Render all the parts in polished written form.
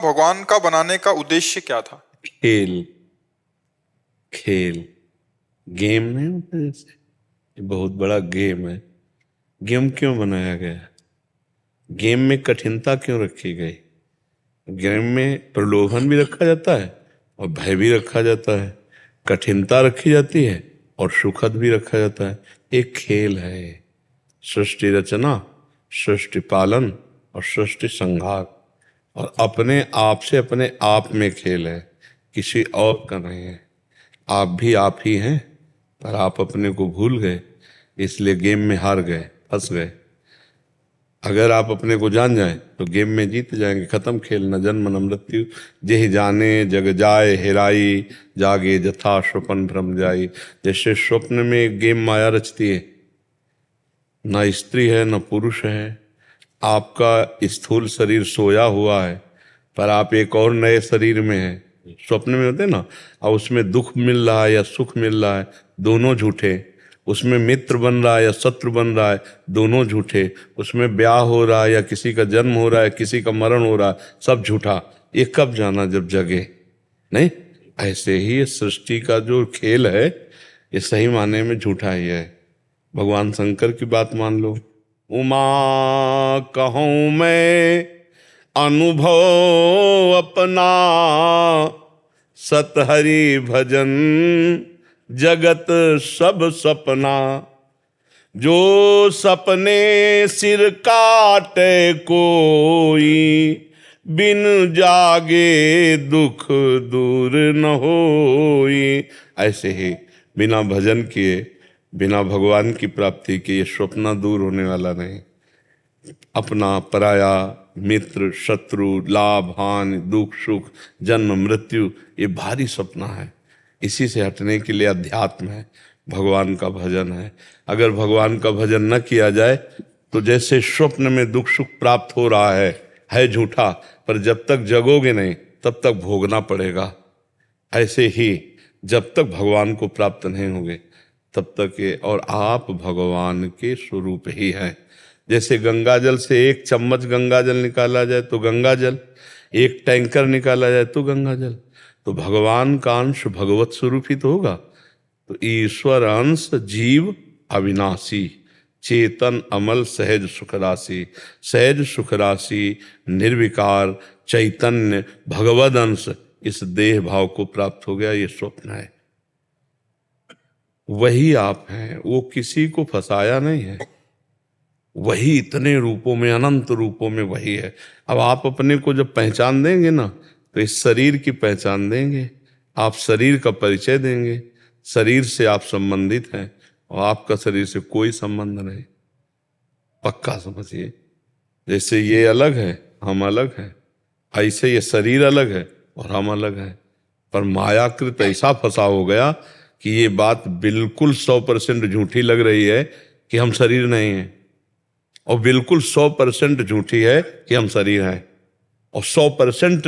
भगवान का बनाने का उद्देश्य क्या था? खेल। खेल गेम नहीं होता जैसे, ये बहुत बड़ा गेम है। गेम क्यों बनाया गया? गेम में कठिनता क्यों रखी गई? गेम में प्रलोभन भी रखा जाता है और भय भी रखा जाता है, कठिनता रखी जाती है और सुखद भी रखा जाता है। एक खेल है। सृष्टि रचना, सृष्टि पालन और सृष्टि संहार, और अपने आप से अपने आप में खेल है, किसी और का नहीं है। आप भी आप ही हैं, पर आप अपने को भूल गए, इसलिए गेम में हार गए, फंस गए। अगर आप अपने को जान जाएं तो गेम में जीत जाएंगे। खत्म खेल, न जन्म न मृत्यु, जेहि जाने जग जाए हेराई, जागे जथा स्वपन भ्रम जाई। जैसे स्वप्न में एक गेम माया रचती है, न स्त्री है न पुरुष है, आपका स्थूल शरीर सोया हुआ है पर आप एक और नए शरीर में हैं। स्वप्न में होते ना, और उसमें दुख मिल रहा है या सुख मिल रहा है, दोनों झूठे। उसमें मित्र बन रहा है या शत्रु बन रहा है, दोनों झूठे। उसमें ब्याह हो रहा है या किसी का जन्म हो रहा है, किसी का मरण हो रहा है, सब झूठा। ये कब जाना? जब जगे नहीं। ऐसे ही ये सृष्टि का जो खेल है, ये सही माने में झूठा ही है। भगवान शंकर की बात मान लो, उमा कहूँ मैं अनुभव अपना, सतहरि भजन जगत सब सपना। जो सपने सिर काटे कोई, बिन जागे दुख दूर न होई। ऐसे ही बिना भजन किए, बिना भगवान की प्राप्ति के ये स्वप्न दूर होने वाला नहीं। अपना पराया, मित्र शत्रु, लाभ हानि, दुख सुख, जन्म मृत्यु, ये भारी सपना है। इसी से हटने के लिए अध्यात्म है, भगवान का भजन है। अगर भगवान का भजन न किया जाए तो जैसे स्वप्न में दुख सुख प्राप्त हो रहा है झूठा, पर जब तक जगोगे नहीं तब तक भोगना पड़ेगा। ऐसे ही जब तक भगवान को प्राप्त नहीं होंगे तब तक ये, और आप भगवान के स्वरूप ही हैं। जैसे गंगा जल से एक चम्मच गंगा जल निकाला जाए तो गंगा जल, एक टैंकर निकाला जाए तो गंगा जल। तो भगवान का अंश भगवत स्वरूप ही तो होगा। तो ईश्वर अंश जीव अविनाशी, चेतन अमल सहज सुख राशि। सहज सुख राशि, निर्विकार चैतन्य भगवद अंश, इस देह भाव को प्राप्त हो गया, ये स्वप्न है। वही आप हैं, वो किसी को फंसाया नहीं है। वही इतने रूपों में, अनंत रूपों में वही है। अब आप अपने को जब पहचान देंगे ना, तो इस शरीर की पहचान देंगे, आप शरीर का परिचय देंगे। शरीर से आप संबंधित हैं और आपका शरीर से कोई संबंध नहीं, पक्का समझिए। जैसे ये अलग है, हम अलग हैं, ऐसे ये शरीर अलग है और हम अलग हैं। पर मायाकृत ऐसा फंसा हो गया कि ये बात बिल्कुल 100% झूठी लग रही है कि हम शरीर नहीं हैं, और बिल्कुल 100% झूठी है कि हम शरीर हैं, और 100%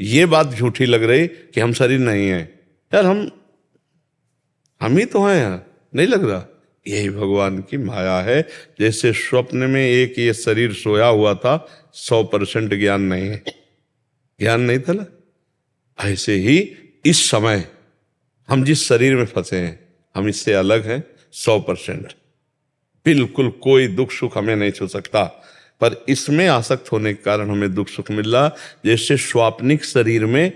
ये बात झूठी लग रही कि हम शरीर नहीं हैं। यार हम ही तो हैं यार, नहीं लग रहा? यही भगवान की माया है। जैसे स्वप्न में एक ये शरीर सोया हुआ था, 100% ज्ञान नहीं है, ज्ञान नहीं था ना। ऐसे ही इस समय हम जिस शरीर में फंसे हैं, हम इससे अलग हैं 100%। बिल्कुल कोई दुख सुख हमें नहीं छू सकता, पर इसमें आसक्त होने के कारण हमें दुख सुख मिल रहा। जैसे स्वाप्निक शरीर में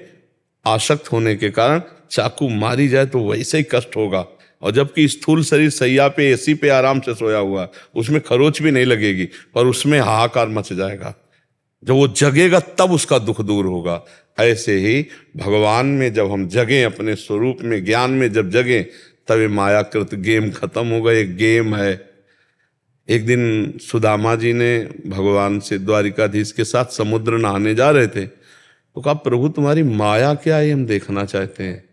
आसक्त होने के कारण चाकू मारी जाए तो वैसे ही कष्ट होगा, और जबकि स्थूल शरीर सैया पे एसी पे आराम से सोया हुआ, उसमें खरोच भी नहीं लगेगी, पर उसमें हाहाकार मच जाएगा। जब वो जगेगा तब उसका दुख दूर होगा। ऐसे ही भगवान में जब हम जगें, अपने स्वरूप में ज्ञान में जब जगें, तब ये मायाकृत गेम खत्म होगा। एक गेम है। एक दिन सुदामा जी ने भगवान से, द्वारिकाधीश के साथ समुद्र नहाने जा रहे थे, तो कहा प्रभु तुम्हारी माया क्या है, हम देखना चाहते हैं।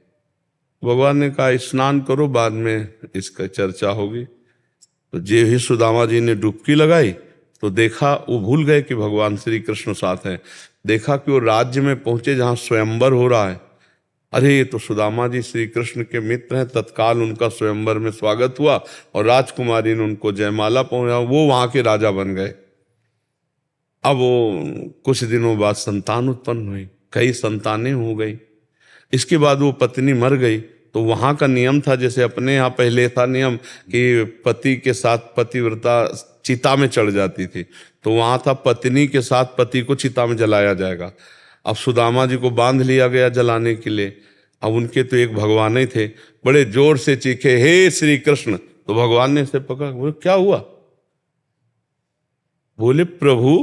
भगवान ने कहा स्नान करो, बाद में इसका चर्चा होगी। तो जे ही सुदामा जी ने डुबकी लगाई तो देखा, वो भूल गए कि भगवान श्री कृष्ण साथ हैं। देखा कि वो राज्य में पहुंचे जहां स्वयंवर हो रहा है। अरे तो सुदामा जी श्री कृष्ण के मित्र हैं, तत्काल उनका स्वयंवर में स्वागत हुआ और राजकुमारी ने उनको जयमाला पहुंचा, वो वहां के राजा बन गए। अब वो कुछ दिनों बाद संतान उत्पन्न हुई। कई संतानें हो गई। इसके बाद वो पत्नी मर गई, तो वहाँ का नियम था, जैसे अपने यहाँ पहले था नियम कि पति के साथ पतिव्रता चिता में चढ़ जाती थी, तो वहाँ था पत्नी के साथ पति को चिता में जलाया जाएगा। अब सुदामा जी को बांध लिया गया जलाने के लिए। अब उनके तो एक भगवान ही थे, बड़े जोर से चीखे, हे श्री कृष्ण। तो भगवान ने इसे पकड़ा, बोले क्या हुआ? बोले प्रभु,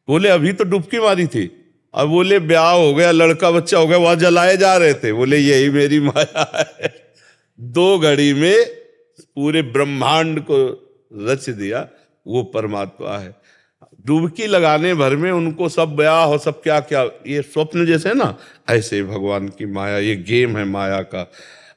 बोले अभी तो डुबकी मारी थी। अब बोले ब्याह हो गया, लड़का बच्चा हो गया, वहां जलाए जा रहे थे। बोले यही मेरी माया है। 2 घड़ी में पूरे ब्रह्मांड को रच दिया, वो परमात्मा है। डुबकी लगाने भर में उनको सब ब्याह हो, सब क्या क्या, ये स्वप्न जैसे है ना, ऐसे भगवान की माया, ये गेम है माया का।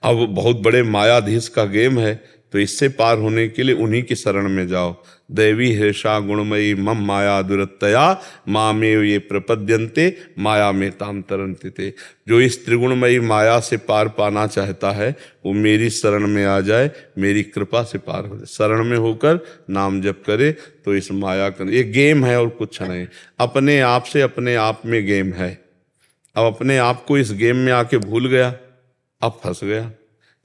अब बहुत बड़े मायाधीश का गेम है, तो इससे पार होने के लिए उन्हीं की शरण में जाओ। दैवी हृषा गुणमयी मम माया दुरत्तया मामेव ये प्रपद्यन्ते माया में ताम तरन्ति ते। जो इस त्रिगुणमयी माया से पार पाना चाहता है वो मेरी शरण में आ जाए, मेरी कृपा से पार हो जाए। शरण में होकर नाम जप करे तो इस माया का ये गेम है और कुछ नहीं। अपने आप से अपने आप में गेम है। अब अपने आप को इस गेम में आके भूल गया, अब फंस गया।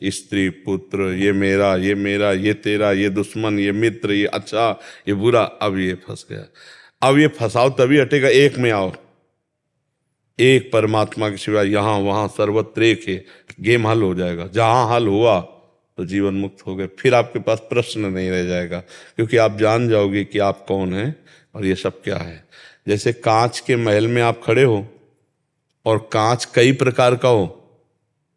स्त्री पुत्र, ये मेरा, ये मेरा, ये तेरा, ये दुश्मन, ये मित्र, ये अच्छा, ये बुरा, अब ये फंस गया। अब ये फंसाओ तभी हटेगा, एक में आओ, एक परमात्मा के सिवा यहाँ वहाँ सर्वत्र एक है, गेम हल हो जाएगा। जहाँ हल हुआ तो जीवन मुक्त हो गए, फिर आपके पास प्रश्न नहीं रह जाएगा, क्योंकि आप जान जाओगे कि आप कौन हैं और ये सब क्या है। जैसे कांच के महल में आप खड़े हो और कांच कई प्रकार का हो,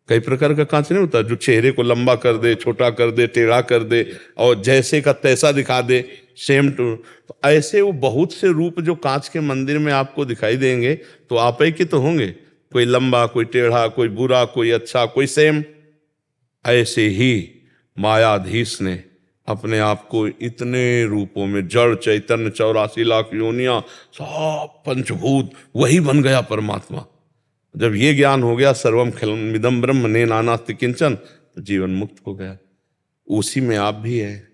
कई प्रकार का कांच नहीं होता जो चेहरे को लंबा कर दे, छोटा कर दे, टेढ़ा कर दे और जैसे का तैसा दिखा दे, सेम टू। तो ऐसे वो बहुत से रूप जो कांच के मंदिर में आपको दिखाई देंगे, तो आप ही के तो होंगे, कोई लंबा, कोई टेढ़ा, कोई बुरा, कोई अच्छा, कोई सेम। ऐसे ही मायाधीश ने अपने आप को इतने रूपों में, जड़ चैतन्य 84 लाख योनियां, सब पंचभूत, वही बन गया परमात्मा। जब ये ज्ञान हो गया, सर्वम खिलमिदं ब्रह्म ने नानास्ति किंचन, तो जीवन मुक्त हो गया। उसी में आप भी हैं,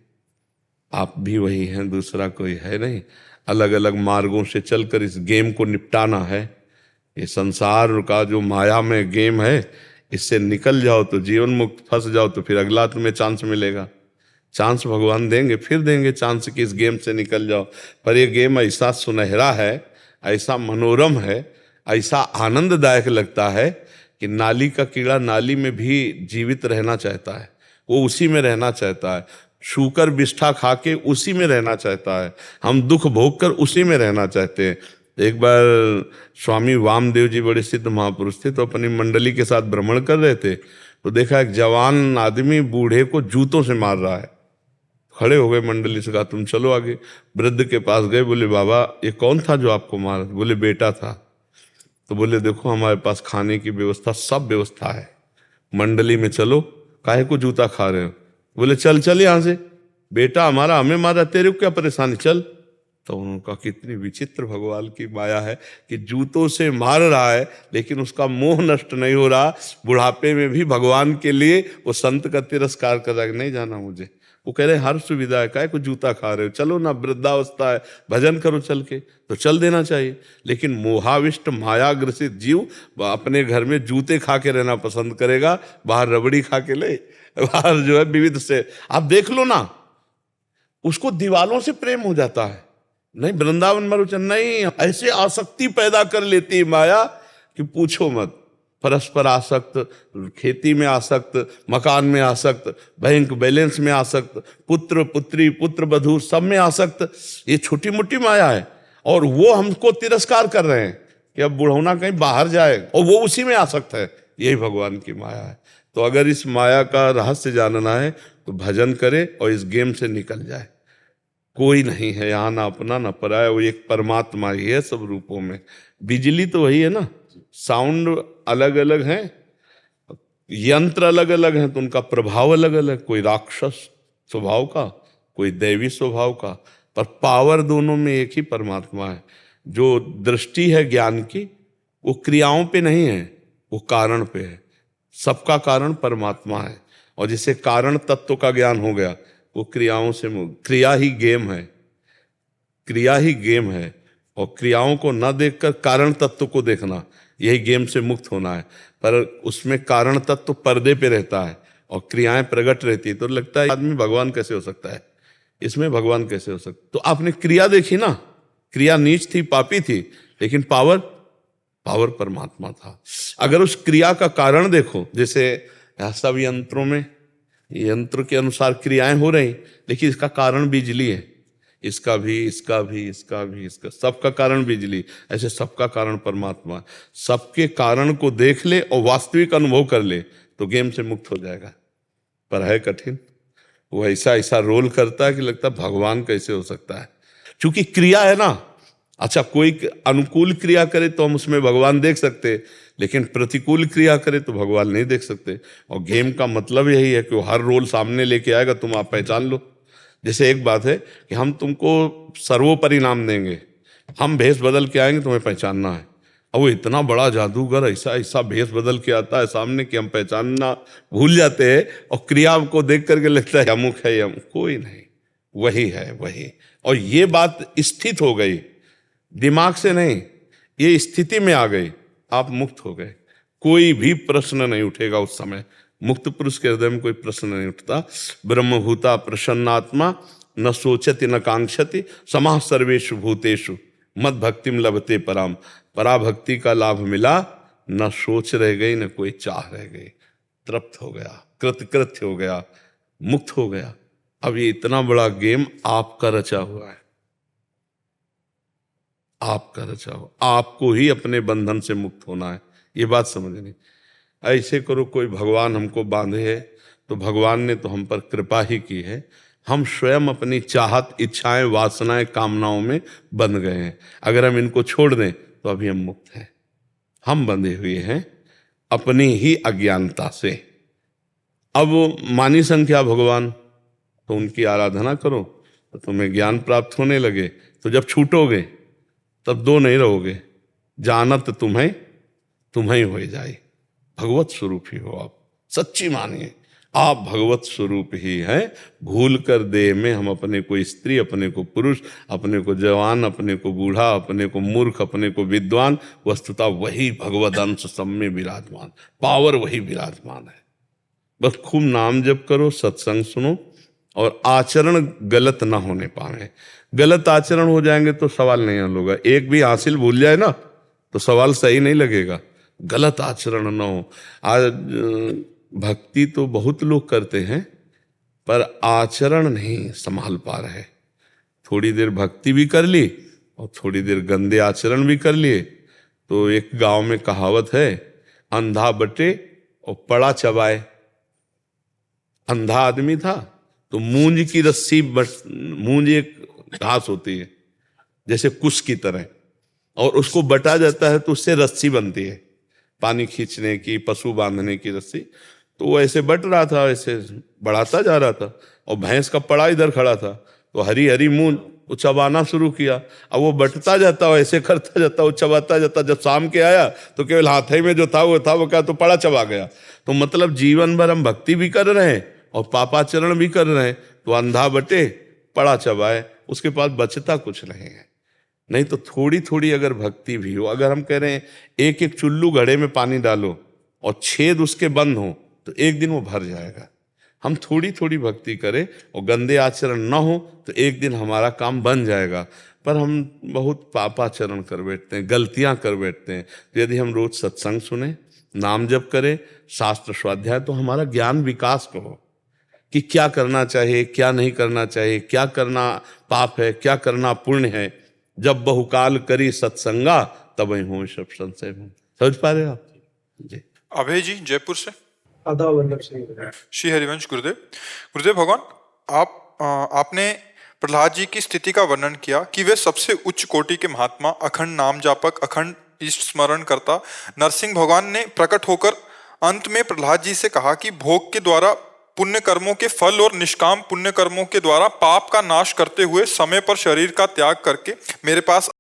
आप भी वही हैं, दूसरा कोई है नहीं। अलग अलग मार्गों से चलकर इस गेम को निपटाना है। ये संसार का जो माया में गेम है, इससे निकल जाओ तो जीवन मुक्त, फंस जाओ तो फिर अगला तुम्हें चांस मिलेगा। चांस भगवान देंगे, फिर देंगे चांस कि इस गेम से निकल जाओ। पर ये गेम ऐसा सुनहरा है, ऐसा मनोरम है, ऐसा आनंददायक लगता है कि नाली का कीड़ा नाली में भी जीवित रहना चाहता है, वो उसी में रहना चाहता है। शूकर बिष्ठा खा के उसी में रहना चाहता है। हम दुख भोग कर उसी में रहना चाहते हैं। एक बार स्वामी वामदेव जी बड़े सिद्ध महापुरुष थे, तो अपनी मंडली के साथ भ्रमण कर रहे थे, तो देखा एक जवान आदमी बूढ़े को जूतों से मार रहा है। खड़े हो गए, मंडली से कहा तुम चलो आगे। वृद्ध के पास गए, बोले बाबा ये कौन था जो आपको मारा? बोले बेटा था। तो बोले देखो हमारे पास खाने की व्यवस्था, सब व्यवस्था है, मंडली में चलो, काहे को जूता खा रहे हो? बोले चल चल यहाँ से, बेटा हमारा हमें मारा, तेरे को क्या परेशानी, चल। तो उन्होंने कहा कितनी विचित्र भगवान की माया है कि जूतों से मार रहा है लेकिन उसका मोह नष्ट नहीं हो रहा। बुढ़ापे में भी भगवान के लिए वो संत का तिरस्कार कर रहा है, नहीं जाना मुझे। वो कह रहे हर सुविधा है, काहे को जूता खा रहे हो, चलो ना, वृद्धावस्था है, भजन करो चल के, तो चल देना चाहिए। लेकिन मोहाविष्ट मायाग्रसित जीव अपने घर में जूते खा के रहना पसंद करेगा, बाहर रबड़ी खा के ले, बाहर जो है विविध से, आप देख लो ना, उसको दीवालों से प्रेम हो जाता है। नहीं वृंदावन मरुचन नहीं, ऐसे आसक्ति पैदा कर लेती है माया कि पूछो मत। परस्पर आसक्त, खेती में आसक्त, मकान में आसक्त, बैंक बैलेंस में आसक्त, पुत्र पुत्री, पुत्र वधू, सब में आसक्त। ये छोटी मोटी माया है और वो हमको तिरस्कार कर रहे हैं कि अब बुढ़ौना कहीं बाहर जाए, और वो उसी में आसक्त है। यही भगवान की माया है। तो अगर इस माया का रहस्य जानना है तो भजन करे और इस गेम से निकल जाए। कोई नहीं है यहाँ, ना अपना ना पराया, वो एक परमात्मा ही है सब रूपों में। बिजली तो वही है ना, साउंड अलग अलग हैं, यंत्र अलग अलग हैं, तो उनका प्रभाव अलग अलग, कोई राक्षस स्वभाव का, कोई दैवी स्वभाव का, पर पावर दोनों में एक ही परमात्मा है। जो दृष्टि है ज्ञान की वो क्रियाओं पे नहीं है, वो कारण पे है। सबका कारण परमात्मा है, और जिसे कारण तत्व का ज्ञान हो गया वो क्रियाओं से, क्रिया ही गेम है, क्रिया ही गेम है। और क्रियाओं को न देखकर कारण तत्व को देखना, यही गेम से मुक्त होना है। पर उसमें कारण तत्व पर्दे पे रहता है और क्रियाएं प्रकट रहती है, तो लगता है आदमी भगवान कैसे हो सकता है, इसमें भगवान कैसे हो सकता। तो आपने क्रिया देखी ना, क्रिया नीच थी, पापी थी, लेकिन पावर परमात्मा था। अगर उस क्रिया का कारण देखो, जैसे सब यंत्रों में यंत्र के अनुसार क्रियाएं हो रही, लेकिन इसका कारण बिजली है, इसका भी सबका कारण बिजली, ऐसे सबका कारण परमात्मा। सबके कारण को देख ले और वास्तविक अनुभव कर ले तो गेम से मुक्त हो जाएगा। पर है कठिन, वो ऐसा रोल करता है कि लगता है भगवान कैसे हो सकता है, क्योंकि क्रिया है ना। अच्छा, कोई अनुकूल क्रिया करे तो हम उसमें भगवान देख सकते, लेकिन प्रतिकूल क्रिया करे तो भगवान नहीं देख सकते। और गेम का मतलब यही है कि वो हर रोल सामने लेके आएगा, तुम आप पहचान लो। जैसे एक बात है कि हम तुमको सर्वोपरि नाम देंगे, हम भेष बदल के आएंगे, तुम्हें पहचानना है। अब वो इतना बड़ा जादूगर ऐसा भेष बदल के आता है सामने कि हम पहचानना भूल जाते हैं, और क्रिया को देख करके लगता है अमुक है, अमुक कोई नहीं, वही है वही। और ये बात स्थित हो गई, दिमाग से नहीं, ये स्थिति में आ गई, आप मुक्त हो गए। कोई भी प्रश्न नहीं उठेगा उस समय। मुक्त पुरुष के हृदय में कोई प्रश्न नहीं उठता। ब्रह्मभूता प्रसन्नात्मा न सोचति न कांक्षति समाः सर्वेषु भूतेषु मद भक्तिम लभते पराम। पराभक्ति का लाभ मिला, न सोच रह गई न कोई चाह रह गई, तृप्त हो गया, कृतकृत्य हो गया, मुक्त हो गया। अब ये इतना बड़ा गेम आपका रचा हुआ है, आपका रचा हुआ, आपको ही अपने बंधन से मुक्त होना है, ये बात समझनी। ऐसे करो कोई भगवान हमको बांधे है तो भगवान ने तो हम पर कृपा ही की है, हम स्वयं अपनी चाहत, इच्छाएं, वासनाएं, कामनाओं में बंध गए हैं। अगर हम इनको छोड़ दें तो अभी हम मुक्त हैं। हम बंधे हुए हैं अपनी ही अज्ञानता से। अब मानी संख्या भगवान, तो उनकी आराधना करो तो तुम्हें ज्ञान प्राप्त होने लगे। तो जब छूटोगे तब दो नहीं रहोगे, जानत तुम्हें हो जाए। भगवत स्वरूप ही हो आप, सच्ची मानिए आप भगवत स्वरूप ही हैं। भूल कर देह में हम अपने को स्त्री, अपने को पुरुष, अपने को जवान, अपने को बूढ़ा, अपने को मूर्ख, अपने को विद्वान, वस्तुतः वही भगवद अंश सब में विराजमान, पावर वही विराजमान है। बस खूब नाम जप करो, सत्संग सुनो और आचरण गलत ना होने पाए। गलत आचरण हो जाएंगे तो सवाल नहीं हल होगा। एक भी हासिल भूल जाए ना तो सवाल सही नहीं लगेगा। गलत आचरण ना हो। आज भक्ति तो बहुत लोग करते हैं पर आचरण नहीं संभाल पा रहे। थोड़ी देर भक्ति भी कर ली और थोड़ी देर गंदे आचरण भी कर लिए। तो एक गांव में कहावत है, अंधा बटे और पड़ा चबाए। अंधा आदमी था तो मूंज की रस्सी, मूंज एक घास होती है जैसे कुश की तरह, और उसको बटा जाता है तो उससे रस्सी बनती है, पानी खींचने की, पशु बांधने की रस्सी। तो वो ऐसे बट रहा था, ऐसे बढ़ाता जा रहा था और भैंस का पड़ा इधर खड़ा था, तो हरी हरी मूंज वो चबाना शुरू किया। अब वो बटता जाता, ऐसे करता जाता, वो चबाता जाता। जब शाम के आया तो केवल हाथ ही में जो था वो क्या, तो पड़ा चबा गया। तो मतलब जीवन भर हम भक्ति भी कर रहे हैं और पापाचरण भी कर रहे हैं, तो अंधा बटे पड़ा चबाए, उसके पास बचता कुछ नहीं है। नहीं तो थोड़ी थोड़ी अगर भक्ति भी हो, अगर हम कह रहे हैं एक एक चुल्लू घड़े में पानी डालो और छेद उसके बंद हो तो एक दिन वो भर जाएगा। हम थोड़ी थोड़ी भक्ति करें और गंदे आचरण ना हो तो एक दिन हमारा काम बन जाएगा। पर हम बहुत पापाचरण कर बैठते हैं, गलतियां कर बैठते हैं। तो यदि हम रोज सत्संग सुने, नाम जप करें, शास्त्र स्वाध्याय, तो हमारा ज्ञान विकास को हो कि क्या करना चाहिए, क्या नहीं करना चाहिए, क्या करना पाप है, क्या करना पुण्य है। जब बहुकाल करी सत्संगा तब हो सब संशय हो। समझ पा रहे हो आप जी? अभय जी जयपुर से। आदाब वल्लभ सिंह। श्री हरिवंश गुरुदेव। गुरुदेव भगवान, आपने प्रहलाद जी की स्थिति का वर्णन किया कि वे सबसे उच्च कोटि के महात्मा, अखंड नाम जापक, अखंड इष्ट स्मरण करता। नरसिंह भगवान ने प्रकट होकर अंत में प्रहलाद जी से कहा कि भोग के द्वारा पुण्य कर्मों के फल और निष्काम पुण्य कर्मों के द्वारा पाप का नाश करते हुए समय पर शरीर का त्याग करके मेरे पास